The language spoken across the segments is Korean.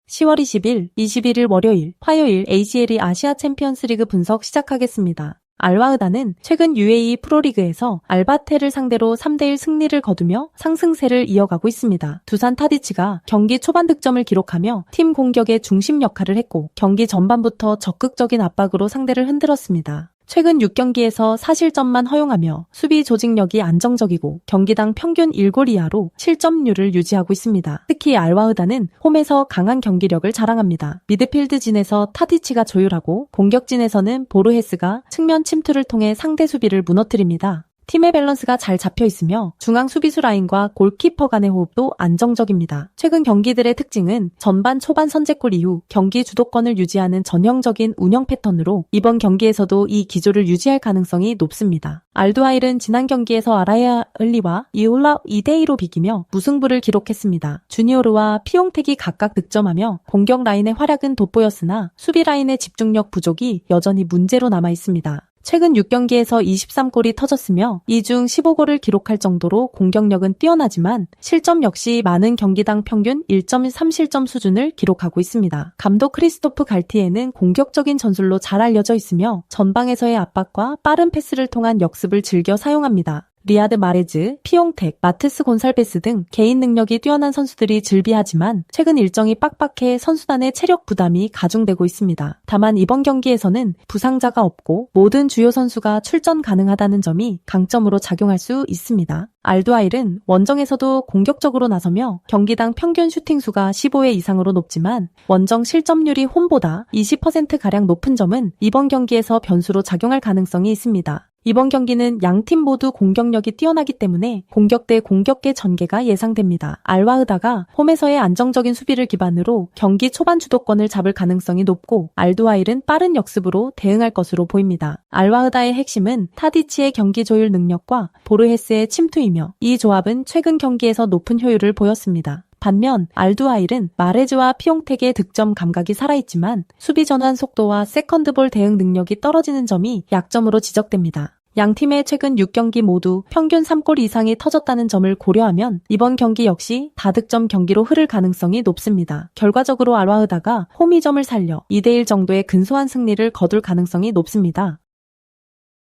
10월 20일, 21일 월요일, 화요일 ACL이 아시아 챔피언스리그 분석 시작하겠습니다. 알와흐다는 최근 UAE 프로리그에서 알바텔을 상대로 3대1 승리를 거두며 상승세를 이어가고 있습니다. 두산 타디치가 경기 초반 득점을 기록하며 팀 공격의 중심 역할을 했고 경기 전반부터 적극적인 압박으로 상대를 흔들었습니다. 최근 6경기에서 4실점만 허용하며 수비 조직력이 안정적이고 경기당 평균 1골 이하로 실점률을 유지하고 있습니다. 특히 알와흐다는 홈에서 강한 경기력을 자랑합니다. 미드필드진에서 타디치가 조율하고 공격진에서는 보르헤스가 측면 침투를 통해 상대 수비를 무너뜨립니다. 팀의 밸런스가 잘 잡혀 있으며 중앙 수비수 라인과 골키퍼 간의 호흡도 안정적입니다. 최근 경기들의 특징은 전반 초반 선제골 이후 경기 주도권을 유지하는 전형적인 운영 패턴으로 이번 경기에서도 이 기조를 유지할 가능성이 높습니다. 알두하일은 지난 경기에서 아라야을리와 이올라 2대2로 비기며 무승부를 기록했습니다. 주니오르와 피용택이 각각 득점하며 공격 라인의 활약은 돋보였으나 수비 라인의 집중력 부족이 여전히 문제로 남아 있습니다. 최근 6경기에서 23골이 터졌으며 이 중 15골을 기록할 정도로 공격력은 뛰어나지만 실점 역시 많은 경기당 평균 1.3실점 수준을 기록하고 있습니다. 감독 크리스토프 갈티에는 공격적인 전술로 잘 알려져 있으며 전방에서의 압박과 빠른 패스를 통한 역습을 즐겨 사용합니다. 리아드 마레즈, 피용택, 마트스 곤살베스 등 개인 능력이 뛰어난 선수들이 즐비하지만 최근 일정이 빡빡해 선수단의 체력 부담이 가중되고 있습니다. 다만 이번 경기에서는 부상자가 없고 모든 주요 선수가 출전 가능하다는 점이 강점으로 작용할 수 있습니다. 알두하일은 원정에서도 공격적으로 나서며 경기당 평균 슈팅 수가 15회 이상으로 높지만 원정 실점률이 홈보다 20%가량 높은 점은 이번 경기에서 변수로 작용할 가능성이 있습니다. 이번 경기는 양팀 모두 공격력이 뛰어나기 때문에 공격 대 공격의 전개가 예상됩니다. 알와흐다가 홈에서의 안정적인 수비를 기반으로 경기 초반 주도권을 잡을 가능성이 높고 알두하일은 빠른 역습으로 대응할 것으로 보입니다. 알와흐다의 핵심은 타디치의 경기 조율 능력과 보르헤스의 침투이며 이 조합은 최근 경기에서 높은 효율을 보였습니다. 반면 알두하일은 마레즈와 피용택의 득점 감각이 살아있지만 수비 전환 속도와 세컨드볼 대응 능력이 떨어지는 점이 약점으로 지적됩니다. 양팀의 최근 6경기 모두 평균 3골 이상이 터졌다는 점을 고려하면 이번 경기 역시 다득점 경기로 흐를 가능성이 높습니다. 결과적으로 알와흐다가 홈이점을 살려 2대1 정도의 근소한 승리를 거둘 가능성이 높습니다.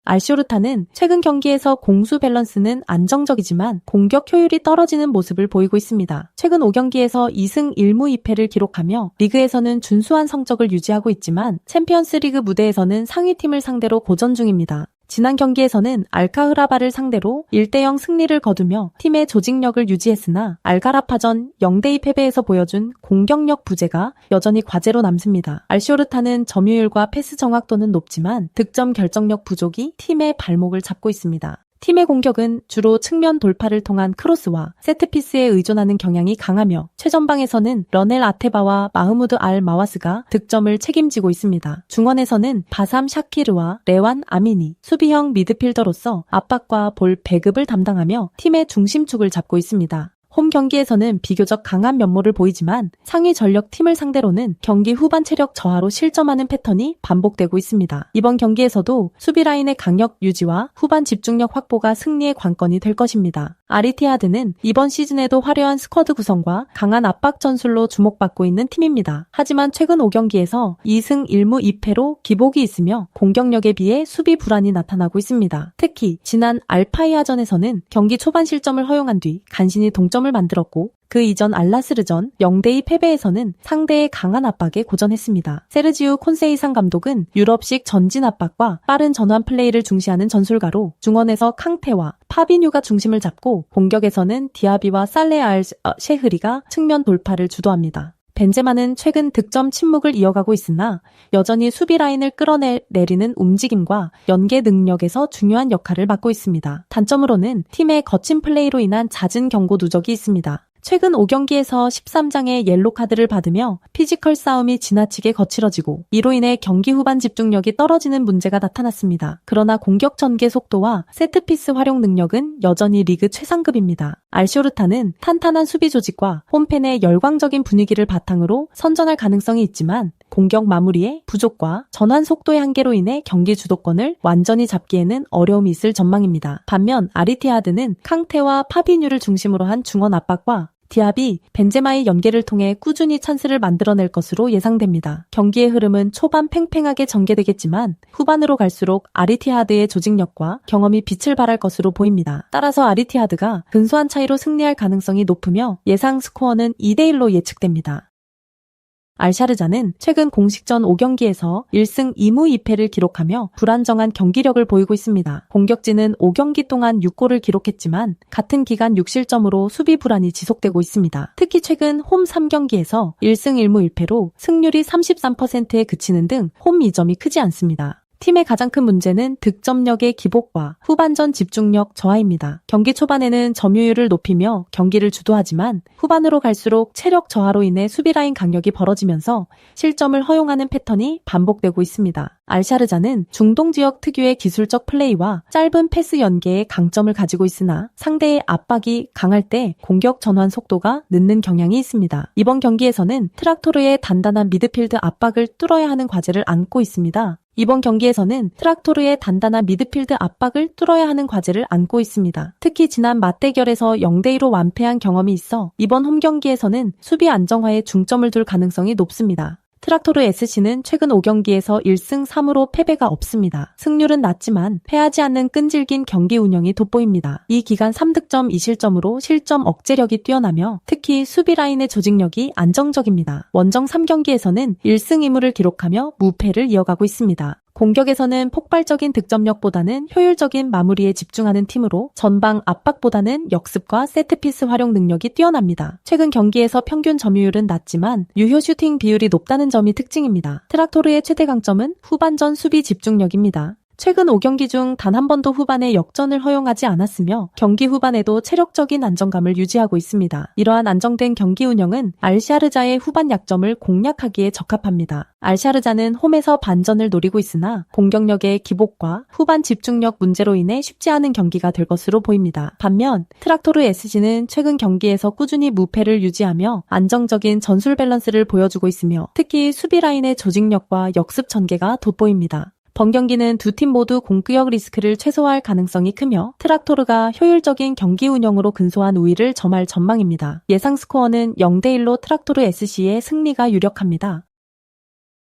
알쇼르타는 최근 경기에서 공수 밸런스는 안정적이지만 공격 효율이 떨어지는 모습을 보이고 있습니다. 최근 5경기에서 2승 1무 2패를 기록하며 리그에서는 준수한 성적을 유지하고 있지만 챔피언스리그 무대에서는 상위팀을 상대로 고전 중입니다. 지난 경기에서는 알카흐라바를 상대로 1대0 승리를 거두며 팀의 조직력을 유지했으나 알가라파전 0대2 패배에서 보여준 공격력 부재가 여전히 과제로 남습니다. 알쇼르타는 점유율과 패스 정확도는 높지만 득점 결정력 부족이 팀의 발목을 잡고 있습니다. 팀의 공격은 주로 측면 돌파를 통한 크로스와 세트피스에 의존하는 경향이 강하며 최전방에서는 러넬 아테바와 마흐무드 알 마와스가 득점을 책임지고 있습니다. 중원에서는 바삼 샤키르와 레완 아미니, 수비형 미드필더로서 압박과 볼 배급을 담당하며 팀의 중심축을 잡고 있습니다. 홈 경기에서는 비교적 강한 면모를 보이지만 상위 전력 팀을 상대로는 경기 후반 체력 저하로 실점하는 패턴이 반복되고 있습니다. 이번 경기에서도 수비 라인의 강력 유지와 후반 집중력 확보가 승리의 관건이 될 것입니다. 아리티하드는 이번 시즌에도 화려한 스쿼드 구성과 강한 압박 전술로 주목받고 있는 팀입니다. 하지만 최근 5경기에서 2승 1무 2패로 기복이 있으며 공격력에 비해 수비 불안이 나타나고 있습니다. 특히 지난 알파이아전에서는 경기 초반 실점을 허용한 뒤 간신히 동점을 만들었고 그 이전 알라스르전 0대2 패배에서는 상대의 강한 압박에 고전했습니다. 세르지우 콘세이상 감독은 유럽식 전진 압박과 빠른 전환 플레이를 중시하는 전술가로 중원에서 캉테와 파비뉴가 중심을 잡고 공격에서는 디아비와 살레 알 셰흐리가 측면 돌파를 주도합니다. 벤제마는 최근 득점 침묵을 이어가고 있으나 여전히 수비 라인을 끌어내리는 움직임과 연계 능력에서 중요한 역할을 맡고 있습니다. 단점으로는 팀의 거친 플레이로 인한 잦은 경고 누적이 있습니다. 최근 5경기에서 13장의 옐로 카드를 받으며 피지컬 싸움이 지나치게 거칠어지고 이로 인해 경기 후반 집중력이 떨어지는 문제가 나타났습니다. 그러나 공격 전개 속도와 세트피스 활용 능력은 여전히 리그 최상급입니다. 알쇼르타는 탄탄한 수비 조직과 홈팬의 열광적인 분위기를 바탕으로 선전할 가능성이 있지만 공격 마무리의 부족과 전환 속도의 한계로 인해 경기 주도권을 완전히 잡기에는 어려움이 있을 전망입니다. 반면 아리티하드는 캉테와 파비뉴를 중심으로 한 중원 압박과 디압이 벤제마의 연계를 통해 꾸준히 찬스를 만들어낼 것으로 예상됩니다. 경기의 흐름은 초반 팽팽하게 전개되겠지만 후반으로 갈수록 아리티하드의 조직력과 경험이 빛을 발할 것으로 보입니다. 따라서 아리티하드가 근소한 차이로 승리할 가능성이 높으며 예상 스코어는 2대1로 예측됩니다. 알샤르자는 최근 공식전 5경기에서 1승 2무 2패를 기록하며 불안정한 경기력을 보이고 있습니다. 공격진은 5경기 동안 6골을 기록했지만 같은 기간 6실점으로 수비 불안이 지속되고 있습니다. 특히 최근 홈 3경기에서 1승 1무 1패로 승률이 33%에 그치는 등 홈 이점이 크지 않습니다. 팀의 가장 큰 문제는 득점력의 기복과 후반전 집중력 저하입니다. 경기 초반에는 점유율을 높이며 경기를 주도하지만 후반으로 갈수록 체력 저하로 인해 수비라인 강력이 벌어지면서 실점을 허용하는 패턴이 반복되고 있습니다. 알샤르자는 중동 지역 특유의 기술적 플레이와 짧은 패스 연계에 강점을 가지고 있으나 상대의 압박이 강할 때 공격 전환 속도가 늦는 경향이 있습니다. 이번 경기에서는 트락토르의 단단한 미드필드 압박을 뚫어야 하는 과제를 안고 있습니다. 이번 경기에서는 트락토르의 단단한 미드필드 압박을 뚫어야 하는 과제를 안고 있습니다. 특히 지난 맞대결에서 0대2로 완패한 경험이 있어 이번 홈 경기에서는 수비 안정화에 중점을 둘 가능성이 높습니다. 트락토르 SC는 최근 5경기에서 1승 3무로 패배가 없습니다. 승률은 낮지만 패하지 않는 끈질긴 경기 운영이 돋보입니다. 이 기간 3득점 2실점으로 실점 억제력이 뛰어나며 특히 수비 라인의 조직력이 안정적입니다. 원정 3경기에서는 1승 2무를 기록하며 무패를 이어가고 있습니다. 공격에서는 폭발적인 득점력보다는 효율적인 마무리에 집중하는 팀으로 전방 압박보다는 역습과 세트피스 활용 능력이 뛰어납니다. 최근 경기에서 평균 점유율은 낮지만 유효 슈팅 비율이 높다는 점이 특징입니다. 트락토르의 최대 강점은 후반전 수비 집중력입니다. 최근 5경기 중 단 한 번도 후반에 역전을 허용하지 않았으며 경기 후반에도 체력적인 안정감을 유지하고 있습니다. 이러한 안정된 경기 운영은 알샤르자의 후반 약점을 공략하기에 적합합니다. 알샤르자는 홈에서 반전을 노리고 있으나 공격력의 기복과 후반 집중력 문제로 인해 쉽지 않은 경기가 될 것으로 보입니다. 반면 트락토르 SC는 최근 경기에서 꾸준히 무패를 유지하며 안정적인 전술 밸런스를 보여주고 있으며 특히 수비 라인의 조직력과 역습 전개가 돋보입니다. 번경기는 두 팀 모두 공격력 리스크를 최소화할 가능성이 크며 트락토르가 효율적인 경기 운영으로 근소한 우위를 점할 전망입니다. 예상 스코어는 0대1로 트락토르 SC의 승리가 유력합니다.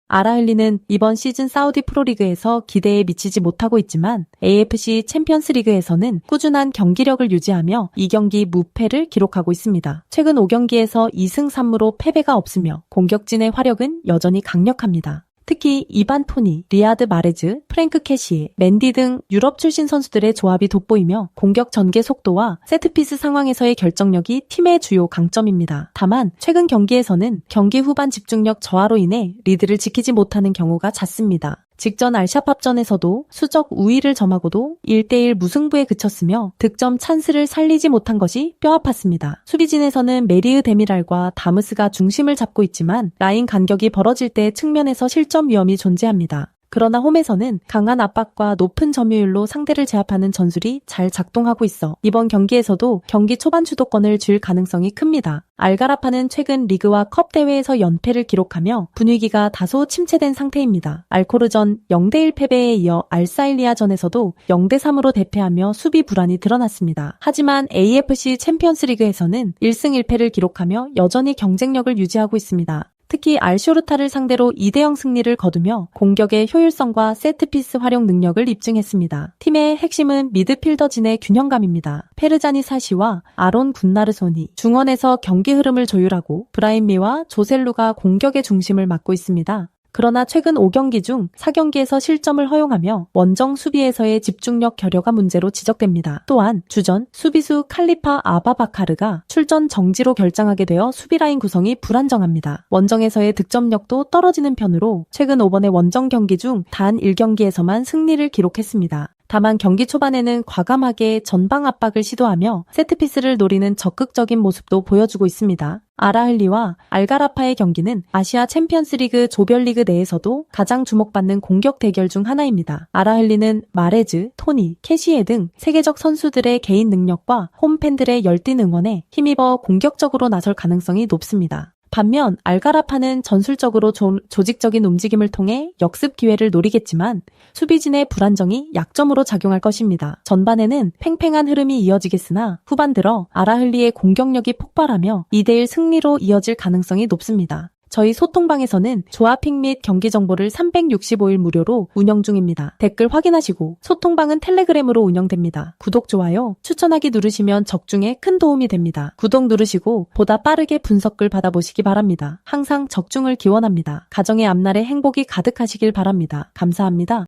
아라흘리는 이번 시즌 사우디 프로리그에서 기대에 미치지 못하고 있지만 AFC 챔피언스리그에서는 꾸준한 경기력을 유지하며 2경기 무패를 기록하고 있습니다. 최근 5경기에서 2승 3무로 패배가 없으며 공격진의 화력은 여전히 강력합니다. 특히 이반 토니, 리아드 마레즈, 프랭크 캐시에, 맨디 등 유럽 출신 선수들의 조합이 돋보이며 공격 전개 속도와 세트피스 상황에서의 결정력이 팀의 주요 강점입니다. 다만 최근 경기에서는 경기 후반 집중력 저하로 인해 리드를 지키지 못하는 경우가 잦습니다. 직전 알샤팝전에서도 수적 우위를 점하고도 1대1 무승부에 그쳤으며 득점 찬스를 살리지 못한 것이 뼈아팠습니다. 수비진에서는 메리흐 데미랄과 다무스가 중심을 잡고 있지만 라인 간격이 벌어질 때 측면에서 실점 위험이 존재합니다. 그러나 홈에서는 강한 압박과 높은 점유율로 상대를 제압하는 전술이 잘 작동하고 있어 이번 경기에서도 경기 초반 주도권을 쥘 가능성이 큽니다. 알가라파는 최근 리그와 컵 대회에서 연패를 기록하며 분위기가 다소 침체된 상태입니다. 알코르전 0대1 패배에 이어 알사일리아전에서도 0대3으로 대패하며 수비 불안이 드러났습니다. 하지만 AFC 챔피언스리그에서는 1승 1패를 기록하며 여전히 경쟁력을 유지하고 있습니다. 특히 알쇼르타를 상대로 2대0 승리를 거두며 공격의 효율성과 세트피스 활용 능력을 입증했습니다. 팀의 핵심은 미드필더진의 균형감입니다. 페르자니 사시와 아론 군나르손이 중원에서 경기 흐름을 조율하고 브라임미와 조셀루가 공격의 중심을 맡고 있습니다. 그러나 최근 5경기 중 4경기에서 실점을 허용하며 원정 수비에서의 집중력 결여가 문제로 지적됩니다. 또한 주전 수비수 칼리파 아바바카르가 출전 정지로 결장하게 되어 수비라인 구성이 불안정합니다. 원정에서의 득점력도 떨어지는 편으로 최근 5번의 원정 경기 중 단 1경기에서만 승리를 기록했습니다. 다만 경기 초반에는 과감하게 전방 압박을 시도하며 세트피스를 노리는 적극적인 모습도 보여주고 있습니다. 아라흘리와 알가라파의 경기는 아시아 챔피언스리그 조별리그 내에서도 가장 주목받는 공격 대결 중 하나입니다. 아라흘리는 마레즈, 토니, 캐시에 등 세계적 선수들의 개인 능력과 홈팬들의 열띤 응원에 힘입어 공격적으로 나설 가능성이 높습니다. 반면 알가라파는 전술적으로 조직적인 움직임을 통해 역습 기회를 노리겠지만 수비진의 불안정이 약점으로 작용할 것입니다. 전반에는 팽팽한 흐름이 이어지겠으나 후반 들어 아라흘리의 공격력이 폭발하며 2대1 승리로 이어질 가능성이 높습니다. 저희 소통방에서는 조합픽 및 경기 정보를 365일 무료로 운영 중입니다. 댓글 확인하시고 소통방은 텔레그램으로 운영됩니다. 구독, 좋아요, 추천하기 누르시면 적중에 큰 도움이 됩니다. 구독 누르시고 보다 빠르게 분석글 받아보시기 바랍니다. 항상 적중을 기원합니다. 가정의 앞날에 행복이 가득하시길 바랍니다. 감사합니다.